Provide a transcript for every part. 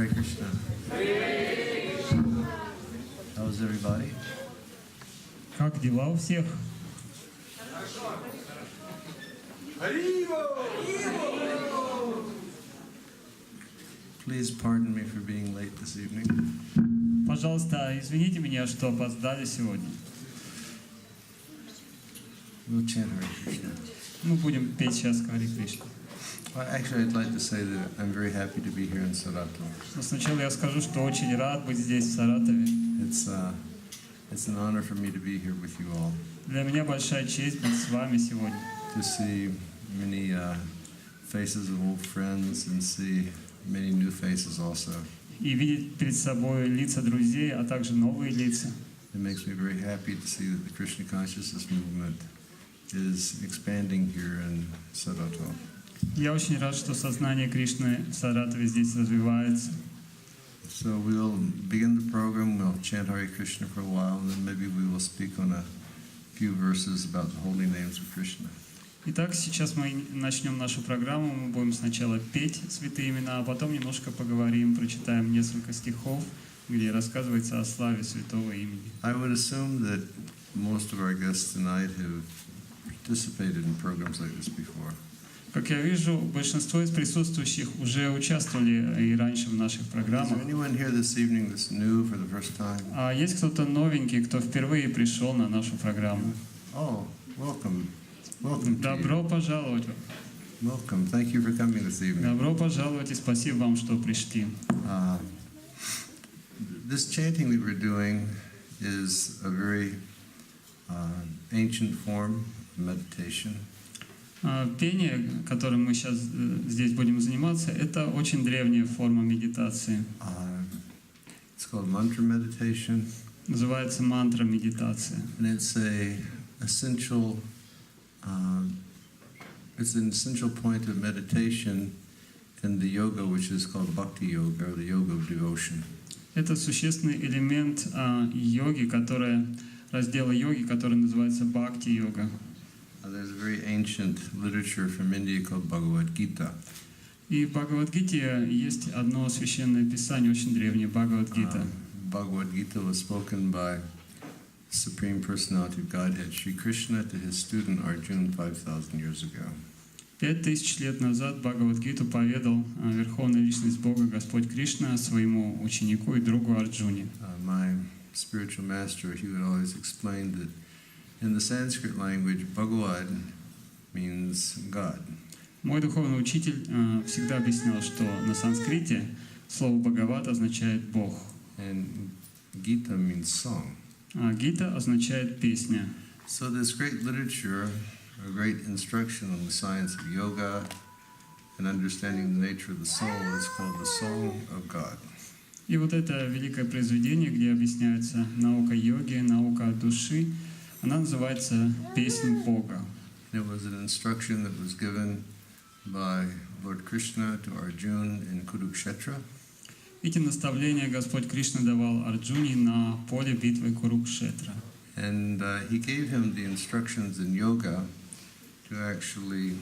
Hare Krishna. How's everybody? Как дела у всех? Please pardon me for being late this evening. Пожалуйста, извините меня, что опоздали сегодня. We'll chant Hare Krishna. Мы будем петь сейчас Харе Кришна. Actually, I'd like to say that I'm very happy to be here in Saratov. Но сначала я скажу, что очень рад быть здесь, в Саратове. It's an honor for me to be here with you all. Для меня большая честь быть с вами сегодня. To see many faces of old friends and see many new faces also. И видеть перед собой лица друзей, а также новые лица. It makes me very happy to see that the Krishna consciousness movement is expanding here in Saratov. Я очень рад, что сознание Кришны в Саратове здесь развивается. So we'll begin the program, we'll chant Hare Krishna for a while, and then maybe we will speak on a few verses about the holy names of Krishna. Итак, сейчас мы начнем нашу программу. Мы будем сначала петь святые имена, а потом немножко поговорим, прочитаем несколько стихов, где рассказывается о славе святого имени. I would assume that most of our guests tonight have participated in programs like this before. Как я вижу, большинство из присутствующих уже участвовали и раньше в наших Is программах. there anyone here this evening that's new for the first time? А есть кто-то новенький, кто впервые пришел на нашу программу? Oh, welcome. Welcome to you. Добро пожаловать! Welcome. Thank you for coming this evening. Добро пожаловать и спасибо вам, что пришли. This chanting that we're doing is a very ancient form of meditation. Пение, которым мы сейчас здесь будем заниматься, это очень древняя форма медитации. It's called mantra meditation. Называется мантра медитация. And it's an essential point of meditation in the yoga, which is called bhakti yoga, or the yoga of devotion. Это существенный элемент йоги, раздела йоги, который называется бхакти-йога. There's a very ancient literature from India called Bhagavad Gita. И в Бхагавад-гите есть одно священное писание, очень древнее, Бхагавад-гита. Bhagavad Gita was spoken by Supreme Personality of Godhead, Sri Krishna, to his student Arjuna 5,000 years ago. 5000 лет назад Бхагавад-гиту поведал Верховная Личность Бога, Господь Кришна, своему ученику и другу Арджуне. My spiritual master, he would always explain that in the Sanskrit language, Bhagavad means God. Мой духовный учитель всегда объяснял, что на санскрите слово «Бхагават» означает «Бог», And Gita means song. а «гита» означает «песня». So this great literature, a great instruction on the science of yoga and understanding the nature of the soul, is called the Song of God. И вот это великое произведение, где объясняется наука йоги, наука души, она называется «Песнь Бога». It was an instruction that was given by Lord Krishna to Arjuna in Kurukshetra. Эти наставления Господь Кришна давал Арджуне на поле битвы Курукшетра. And he gave him the instructions in yoga to actually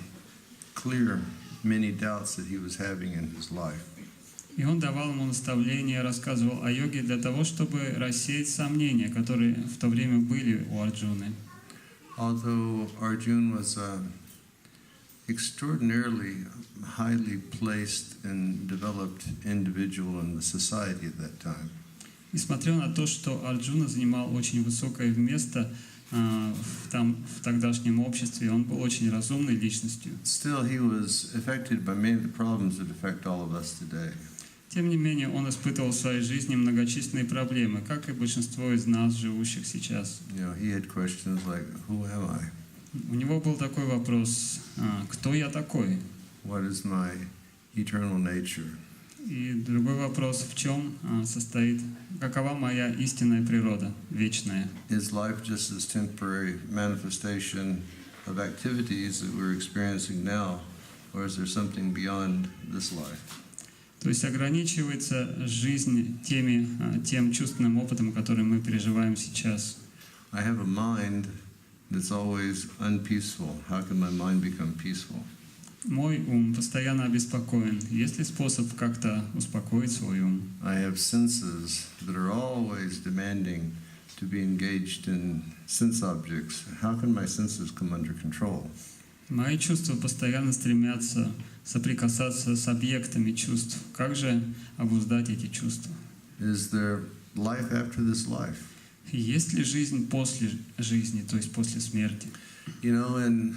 clear many doubts that he was having in his life. И он давал ему наставления, рассказывал о йоге для того, чтобы рассеять сомнения, которые в то время были у Арджуны. Although Arjuna was an extraordinarily highly placed and developed individual in the society at that time. Несмотря на то, что Арджуна занимал очень высокое место в тогдашнем обществе, он был очень разумной личностью. Still, he was affected by many of the problems that affect all of us today. Тем не менее, он испытывал в своей жизни многочисленные проблемы, как и большинство из нас, живущих сейчас. You know, he had questions like, "Who am I? У него был такой вопрос: кто я такой? What is my eternal nature?" И другой вопрос: в чем состоит, какова моя истинная природа, вечная? Is life just this temporary manifestation of activities that we're experiencing now, or is there something beyond this life? То есть ограничивается жизнь тем чувственным опытом, который мы переживаем сейчас. I have a mind that's always unpeaceful. How can my mind become peaceful? Мой ум постоянно обеспокоен. Есть ли способ как-то успокоить свой ум? I have senses that are always demanding to be engaged in sense objects. How can my senses come under control? Мои чувства постоянно стремятся соприкасаться с объектами чувств. Как же обуздать эти чувства? Is there life after this life? Есть ли жизнь после жизни, то есть после смерти? You know, in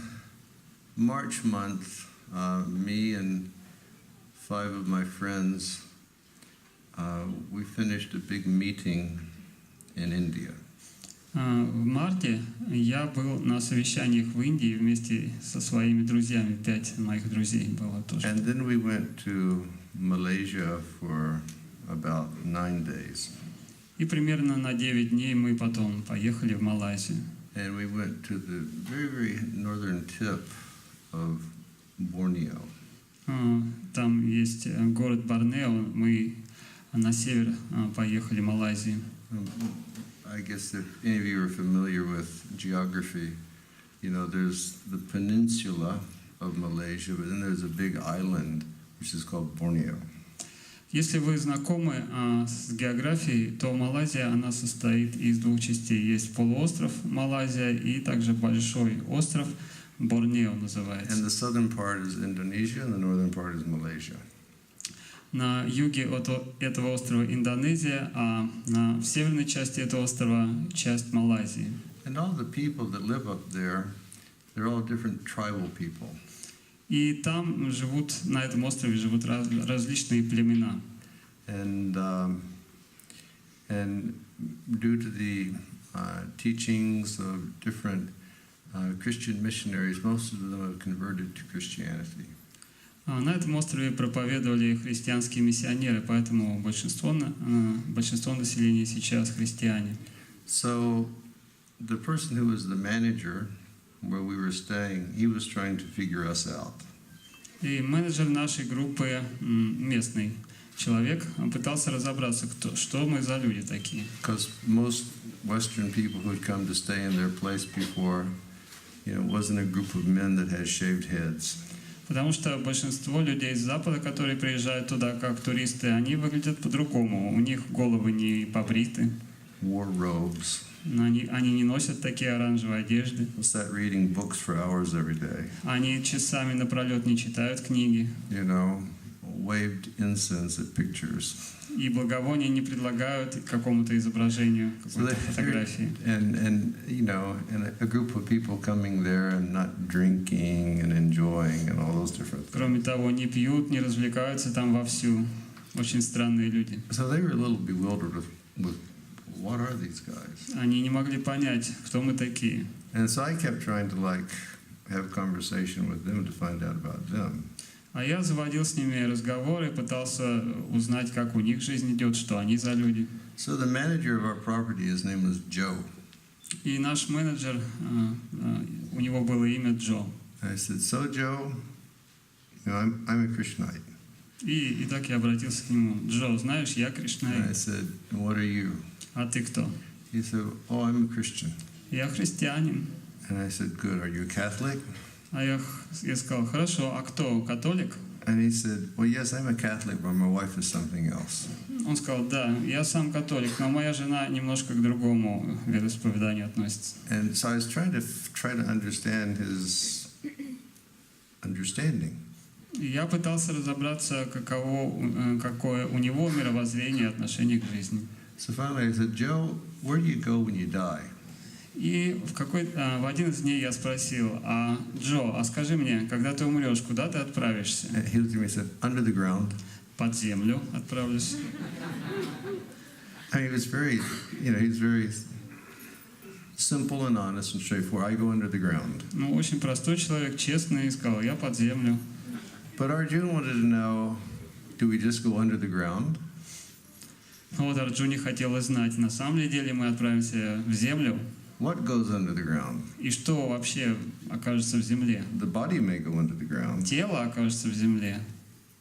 March month, me and 5 of my friends, we finished a big meeting in India. В марте я был на совещаниях в Индии вместе со своими друзьями. 5 моих друзей было тоже. And then we went to Malaysia for about 9 days. И примерно на 9 дней мы потом поехали в Малайзию. And we went to the very, very northern tip of Borneo. Там есть город Борнео. Мы на север поехали в Малайзию. I guess if any of you are familiar with geography, you know, there's the peninsula of Malaysia, but then there's a big island, which is called Borneo. Если вы знакомы с географией, то Малайзия, она состоит из 2 частей. Есть полуостров Малайзия и также большой остров Борнео называется. And the southern part is Indonesia, and the northern part is Malaysia. На юге от этого острова Индонезия, а в северной части этого острова часть Малайзии. And all the people that live up there, they're all different tribal people. И там живут, на этом острове живут различные племена. And due to the teachings of different Christian missionaries, most of them have converted to Christianity. На этом острове проповедовали христианские миссионеры, поэтому большинство населения сейчас христиане. So the person who was the manager where we were staying, he was trying to figure us out. И менеджер нашей группы, местный человек, пытался разобраться, что мы за люди такие. Because most Western people who had come to stay in their place before, you know, wasn't a group of men that had shaved heads. Потому что большинство людей с Запада, которые приезжают туда как туристы, они выглядят по-другому. У них головы не побриты. Wore robes. Они не носят такие оранжевые одежды. Sat reading books for hours every day. Они часами напролет не читают книги. You know, waved incense at pictures. И благовония не предлагают какому-то изображению, какой-то фотографии. And you know, and a group of people coming there and not drinking and enjoying and all those different things. Кроме того, не пьют, не развлекаются там вовсю. Очень странные люди. So they were a little bewildered with what are these guys? Они не могли понять, кто мы такие. And so I kept trying to like have conversation with them to find out about them. А я заводил с ними разговоры, пытался узнать, как у них жизнь идет, что они за люди. So the manager of our property, his name was Joe. И наш менеджер, у него было имя Джо. I said, so Joe, you know, I'm a Krishnite. И так я обратился к нему. Джо, знаешь, я And I кришнаит. said, what are you? А ты кто? He said, oh, I'm a Christian. Я христианин. And I said, good, are you a Catholic? А я сказал, хорошо, а кто, католик? And he said, well, yes, I'm a Catholic, but my wife is something else. Он сказал, да, я сам католик, но моя жена немножко к другому вероисповеданию относится. And so I was trying to understand his understanding. И я пытался разобраться, какое у него мировоззрение, отношение к жизни. So finally I said, Joe, where do you go when you die? И в один из дней я спросил, Джо, а скажи мне, когда ты умрешь, куда ты отправишься? And he looked at me and said, under the ground. Под землю отправлюсь. I mean, he was very simple and honest and straightforward. I go under the ground. Ну, очень простой человек, честный, и сказал, я под землю. But Arjuna wanted to know, do we just go under the ground? Вот Арджуне хотелось знать, на самом ли деле мы отправимся в землю? What goes under the ground? И что вообще окажется в земле? The body may go under the ground, Тело окажется в земле.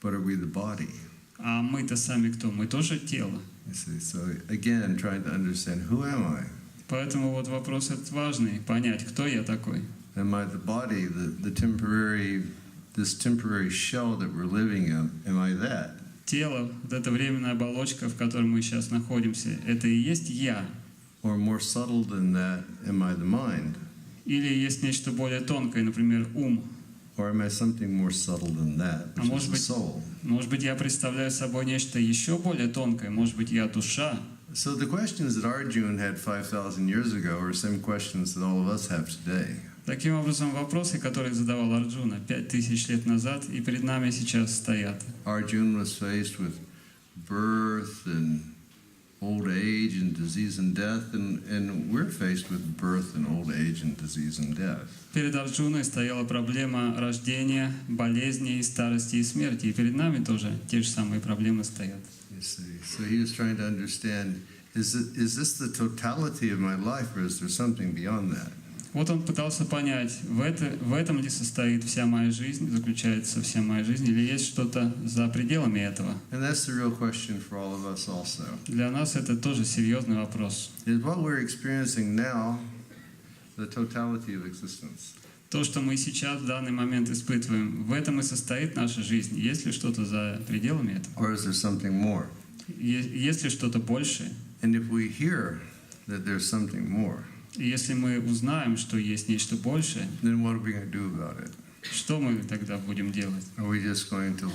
but are we the body? А мы-то сами кто? Мы тоже тело. You see, so again, trying to understand, who am I? Поэтому вот вопрос этот важный, понять, кто я такой. Am I the body, the temporary this temporary shell that we're living in, am I that? Тело, вот эта временная оболочка, в которой мы сейчас находимся, это и есть я? Or more subtle than that, am I the mind? Или есть нечто более тонкое, например, ум? Or am I something more subtle than that, which is the soul? Может быть, я представляю собой нечто еще более тонкое, может быть, я душа? So the questions that Arjuna had 5,000 years ago are some questions that all of us have today. Таким образом, вопросы, которые задавал Арджуна 5000 лет назад, и перед нами сейчас стоят. Arjuna was faced with birth and old age and disease and death, and we're faced with birth and old age and disease and death. Перед Арджуной стояла проблема рождения, болезней, старости и смерти, и перед нами тоже те же самые проблемы стоят. You see, so he was trying to understand: is this the totality of my life, or is there something beyond that? Вот он пытался понять, в этом ли состоит вся моя жизнь, заключается вся моя жизнь, или есть что-то за пределами этого. And that's the real question for all of us also. Для нас это тоже серьезный вопрос. Is what we're experiencing now the totality of existence? То, что мы сейчас в данный момент испытываем, в этом и состоит наша жизнь. Есть ли что-то за пределами этого? Or is there something more? Есть ли что-то большее? And if we hear that there's something more, И если мы узнаем, что есть нечто большее, then what are we going to do about it? что мы тогда будем делать? Are we just going to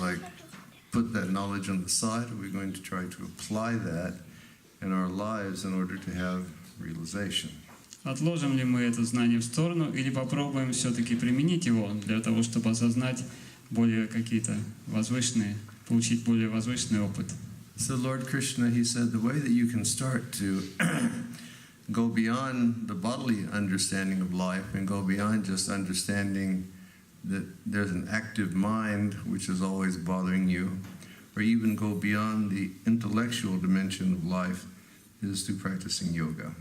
put that knowledge on the side? Are we going to try to apply that in our lives in order to have realization? Отложим ли мы это знание в сторону или попробуем все-таки применить его для того, чтобы осознать более какие-то возвышенные, получить более возвышенный опыт? So Lord Krishna, he said, the way that you can start to go beyond the bodily understanding of life and go beyond just understanding that there's an active mind which is always bothering you, or even go beyond the intellectual dimension of life, is through practicing yoga.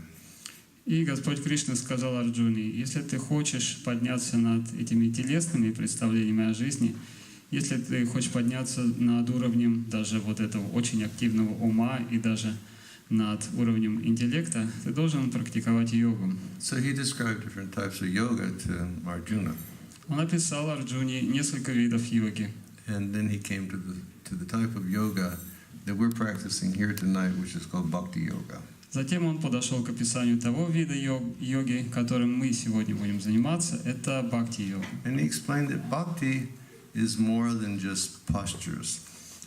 И Господь Кришна сказал Арджуне: если ты хочешь подняться над этими телесными представлениями о жизни, если ты хочешь подняться над уровнем даже вот этого очень активного ума и даже над уровнем интеллекта, ты должен практиковать йогу. So he described different types of yoga to Arjuna. Он описал Арджуне несколько видов йоги. And then he came to the type of yoga that we're practicing here tonight, which is called bhakti yoga. Затем он подошел к описанию того вида йоги, которым мы сегодня будем заниматься, это бхакти-йога. And he explained that bhakti is more than just postures.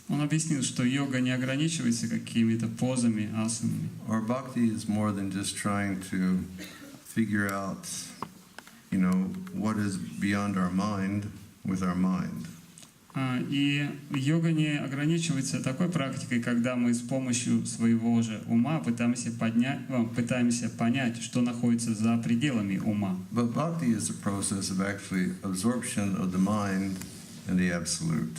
Он объяснил, что йога не ограничивается какими-то позами, асанами. Or bhakti is more than just trying to figure out, what is beyond our mind with our mind. И йога не ограничивается такой практикой, когда мы с помощью своего же ума пытаемся понять, что находится за пределами ума. But bhakti is a process of actually absorption of the mind and the absolute.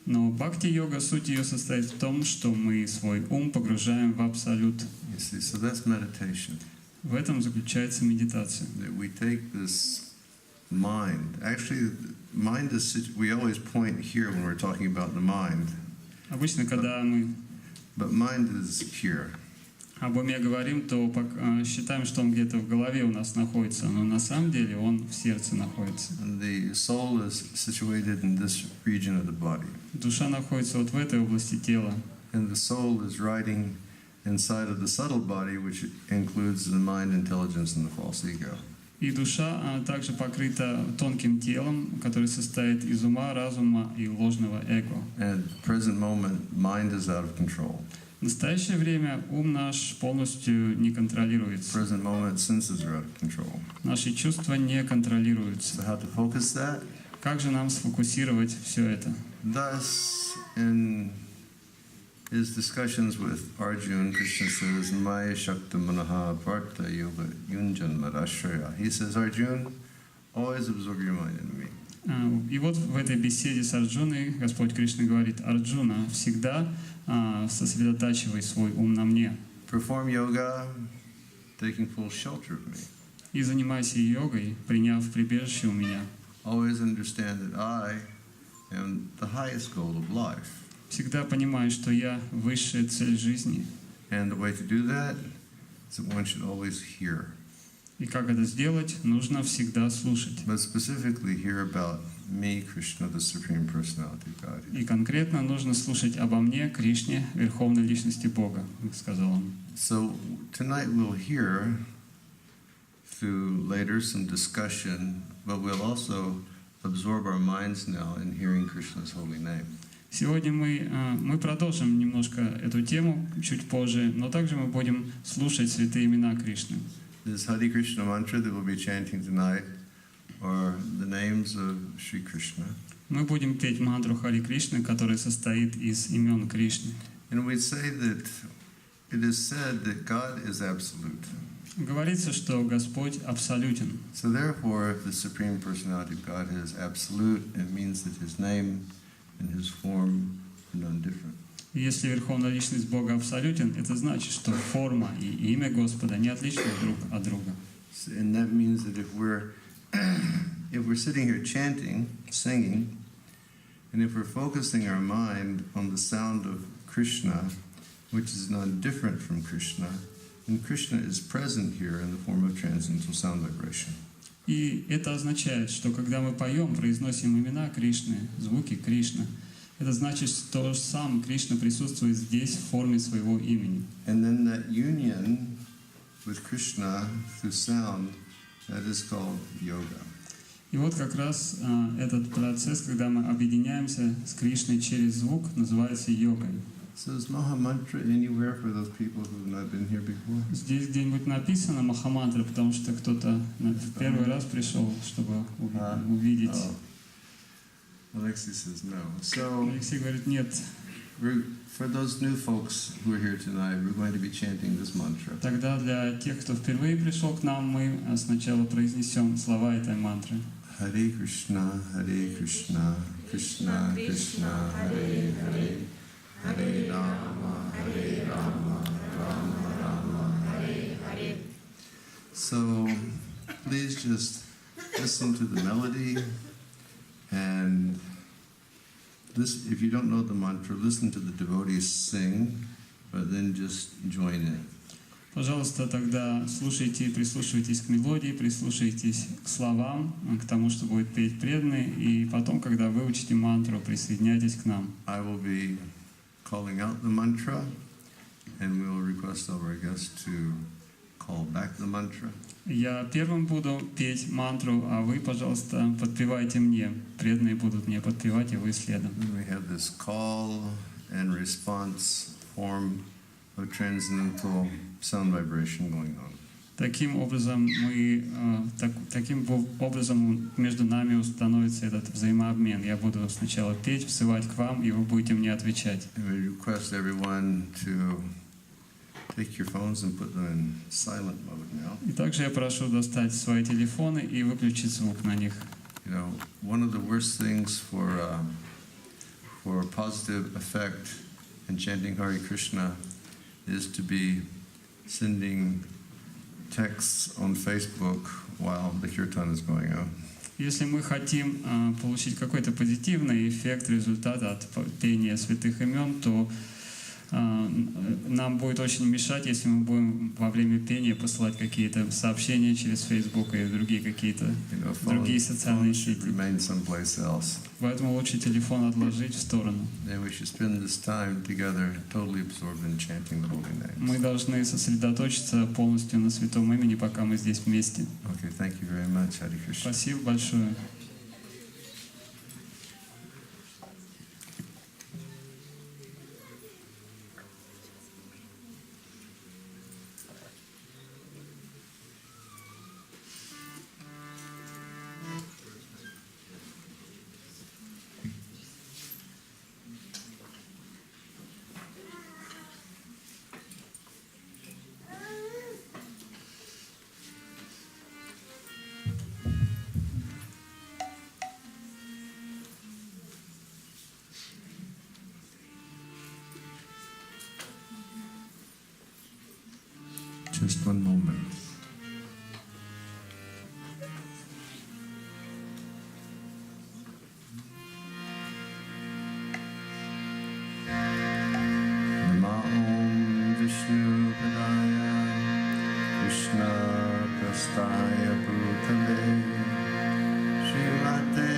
Но бхакти-йога, суть ее состоит в том, что мы свой ум погружаем в абсолют. You see, so that's meditation. В этом заключается медитация. That we take this mind. Actually, mind is. We always point here when we're talking about the mind. Обычно, когда мы But mind is here. об уме говорим, то считаем, что он где-то в голове у нас находится, но на самом деле он в сердце находится. And the soul is situated in this region of the body. Душа находится вот в этой области тела. And the soul is riding inside of the subtle body, which includes the mind, intelligence, and the false ego. И душа также покрыта тонким телом, который состоит из ума, разума и ложного эго. And at the present moment, mind is out of control. В настоящее время ум наш полностью не At контролируется. the present moment, senses are out of control. Наши чувства не контролируются. So how to focus that? Как же нам сфокусировать все это? Thus, in his discussions with Arjuna, Krishna says, Maya Shakta Manaha Partha Yoga Yunjan Madashraya. He says, Arjuna, always absorb your mind in me. И вот в этой беседе с Арджуной Господь Кришна говорит: Арджуна, всегда сосредотачивай свой ум на мне. Perform yoga, taking full shelter of me. И занимайся йогой, приняв прибежище у меня. Always understand that I am the highest goal of life. Всегда понимай, что я высшая цель жизни. And the way to do that is that one should always hear. И как это сделать, нужно всегда слушать. But specifically hear about me, Krishna, the Supreme Personality of God. И конкретно нужно слушать обо мне, Кришне, Верховной Личности Бога, сказал он. So tonight we'll hear through later some discussion, but we'll also absorb our minds now in hearing Krishna's holy name. Сегодня мы продолжим немножко эту тему чуть позже, но также мы будем слушать святые имена Кришны. This Hare Krishna mantra that we'll be chanting tonight are the names of Sri Krishna. Мы будем петь мантру Хари Кришны, которая состоит из имен Кришны. And we say that it is said that God is absolute. Говорится, что Господь абсолютен. So therefore, if the Supreme Personality of God is absolute, it means that His name and His form are non-different. Если Верховная Личность Бога абсолютен, это значит, что форма и имя Господа не отличны друг от друга. And that means that if we're sitting here chanting, singing, and if we're focusing our mind on the sound of Krishna, which is non-different from Krishna, then Krishna is present here in the form of transcendental sound vibration. И это означает, что когда мы поем, произносим имена Кришны, звуки Кришны, это значит, что сам Кришна присутствует здесь в форме своего имени. And then that union with Krishna through sound, that is called yoga. И вот как раз этот процесс, когда мы объединяемся с Кришной через звук, называется йогой. So is Maha Mantra anywhere for those people who have not been here before? Здесь где-нибудь написано Махамантра, потому что кто-то в первый раз пришел, чтобы увидеть. Oh. Alexei says no. So Алексей говорит, нет. for those new folks who are here tonight, we're going to be chanting this mantra. Тогда для тех, кто впервые пришел к нам, мы сначала произнесем слова этой мантры. Hare Krishna, Krishna Krishna, Hare Hare, Hare Rama, Rama Rama, Hare Hare. So please just listen to the melody, and this, if you don't know the mantra, listen to the devotees sing, but then just join in. Пожалуйста, тогда слушайте и прислушивайтесь к мелодии, прислушайтесь к словам, к тому, что будет петь преданные, и потом, когда выучите мантру, присоединяйтесь к нам. I will be calling out the mantra, and we will request of our guests to call back the mantra. Я первым буду петь мантру, а вы, пожалуйста, подпевайте мне. Преданные будут мне подпевать, и вы следом. And we have this call and response form of transcendental sound vibration going on. Таким образом, между нами установится этот взаимообмен. Я буду сначала петь, взывать к вам, и вы будете мне отвечать. And we request everyone to take your phones and put them in silent mode now. И также я прошу достать свои телефоны и выключить звук на них. You know, one of the worst things for a positive effect in chanting Hare Krishna is to be sending texts on Facebook while the kirtan is going on. Если мы хотим получить какой-то позитивный эффект, результат от пения святых имен, то нам будет очень мешать, если мы будем во время пения посылать какие-то сообщения через Facebook и другие какие-то другие социальные сети. Поэтому лучше телефон отложить в сторону. Мы должны сосредоточиться полностью на святом имени, пока мы здесь вместе. Спасибо большое. Just one moment. Nama Om Vishnu Padaya Krishna Prastaya Bhutale Srimate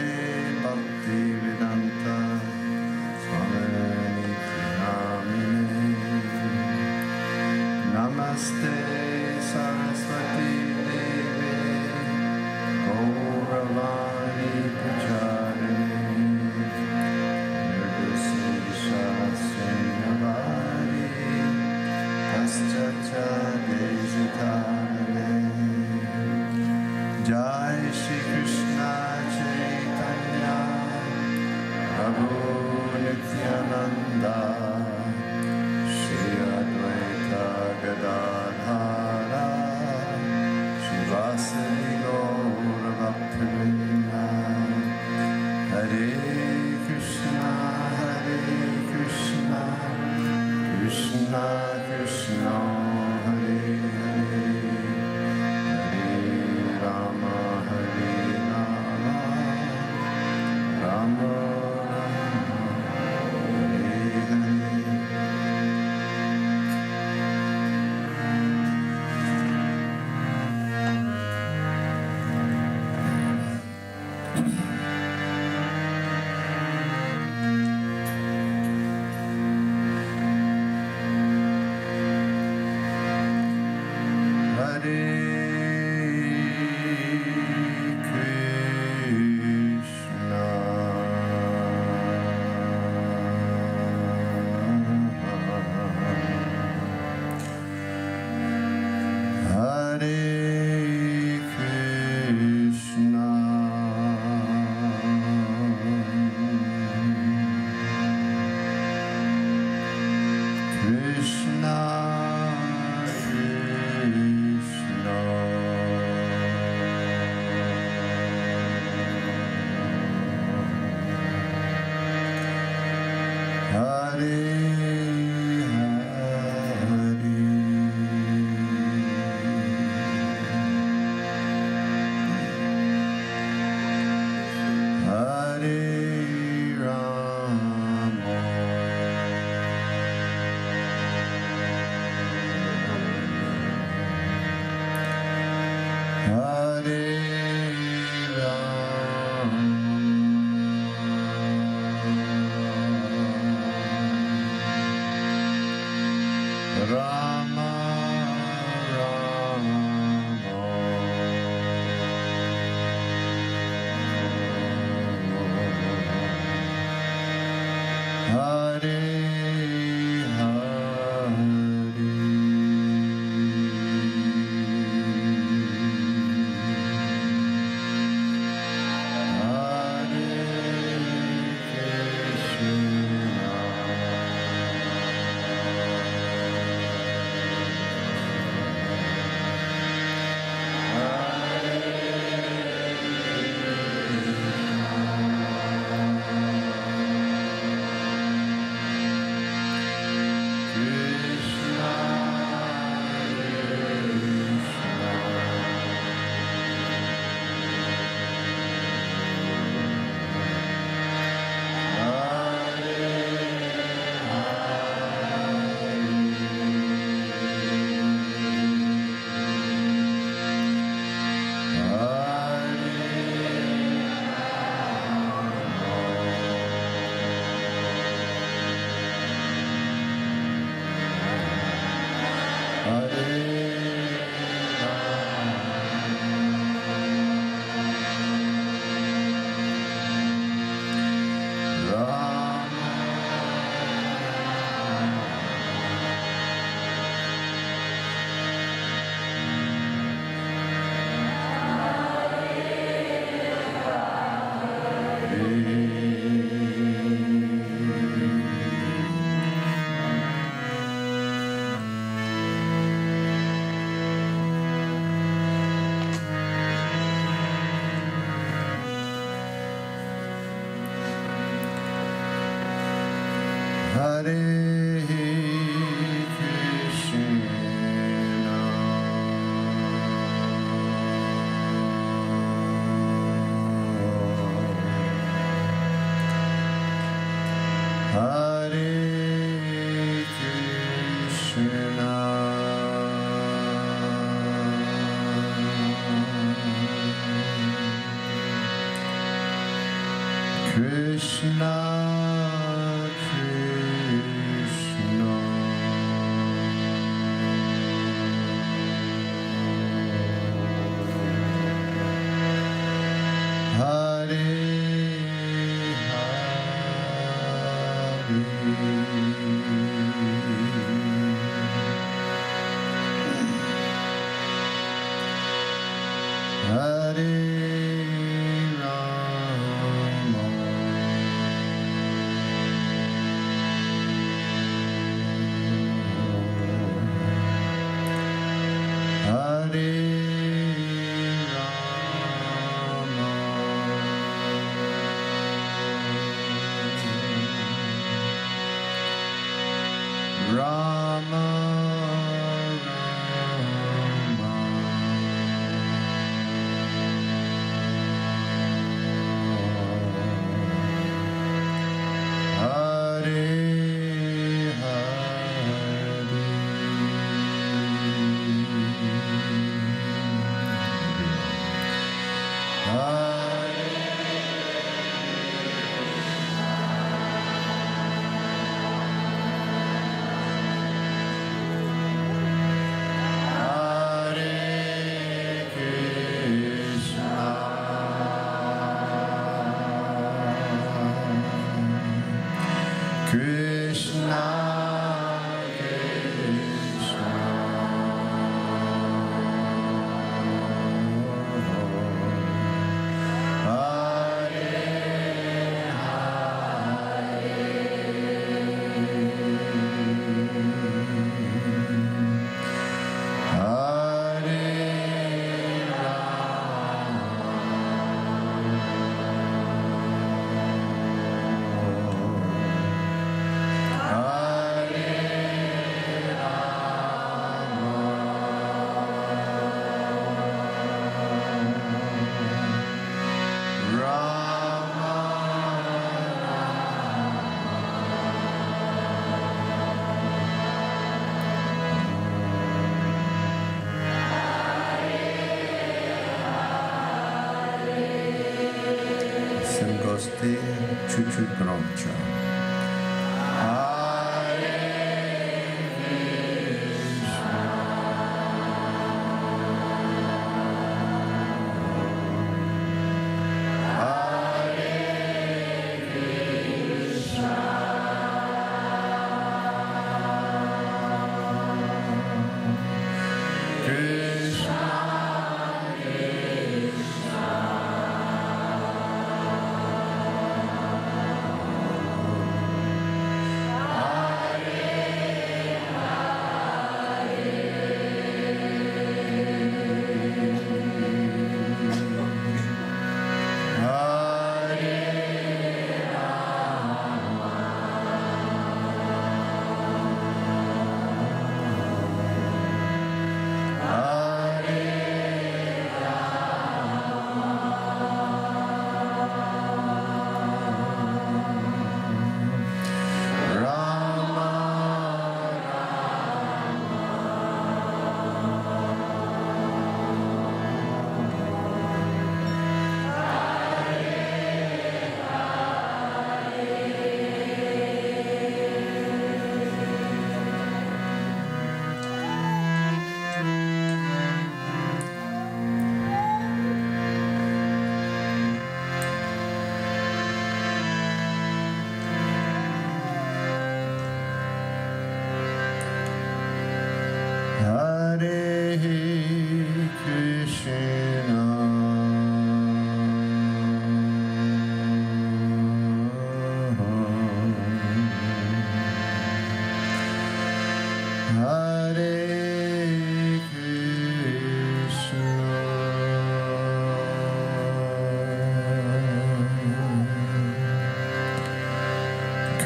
Чуть-чуть громче.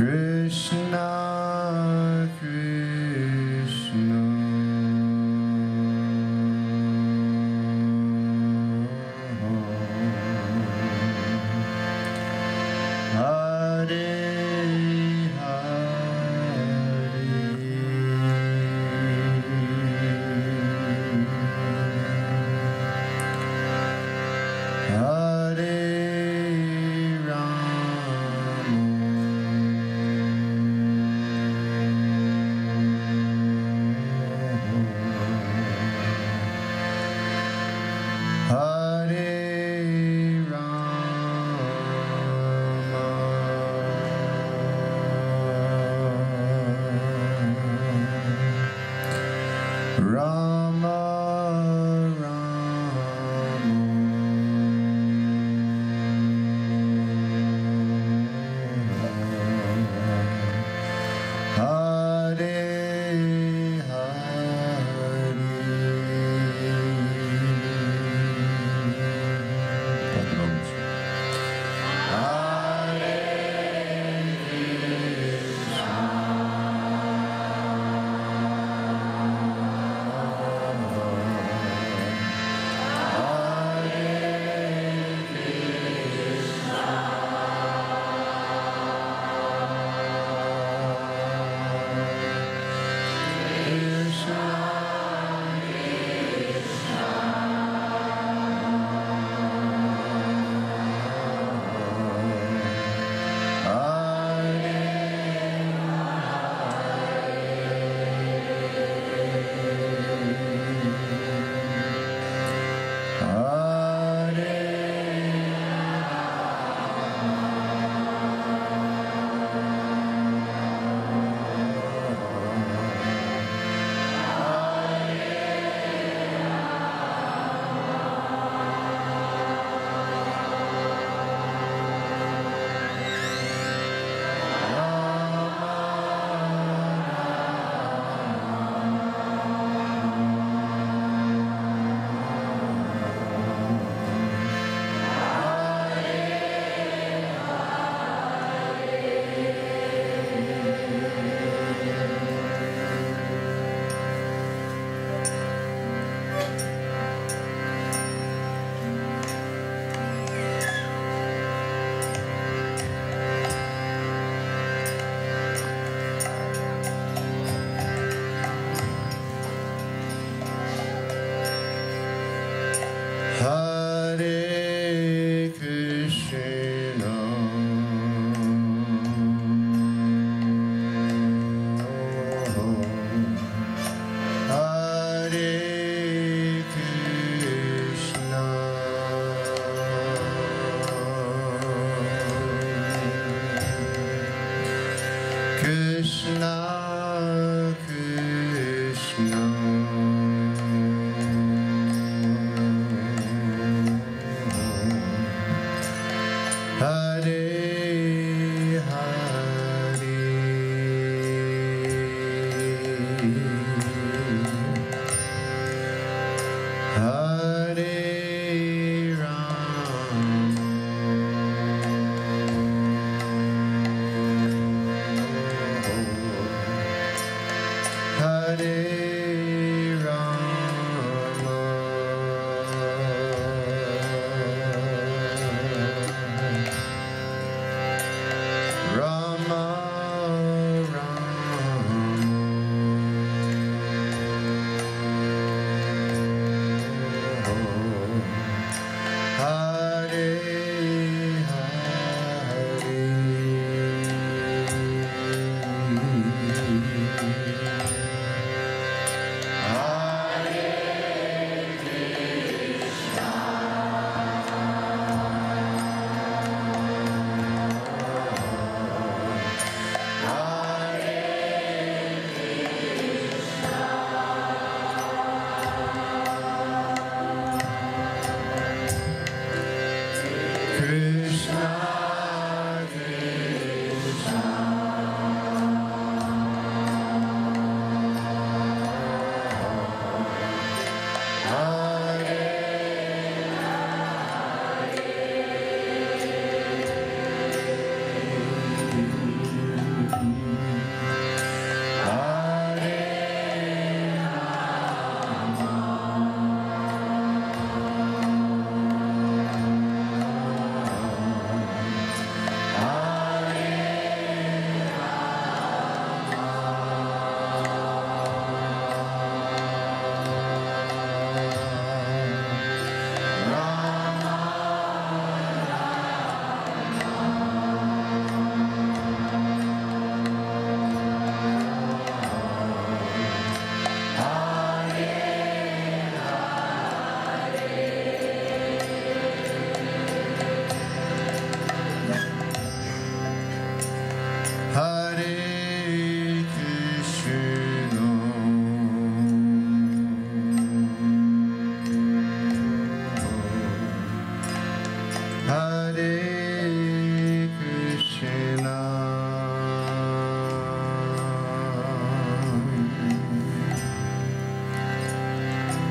Krishna, Krishna, Hare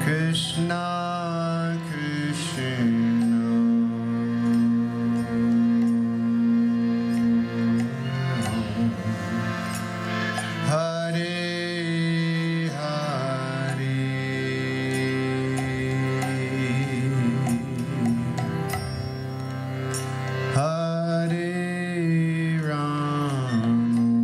Krishna Krishna Hare Hare Hare Rama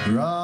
Ra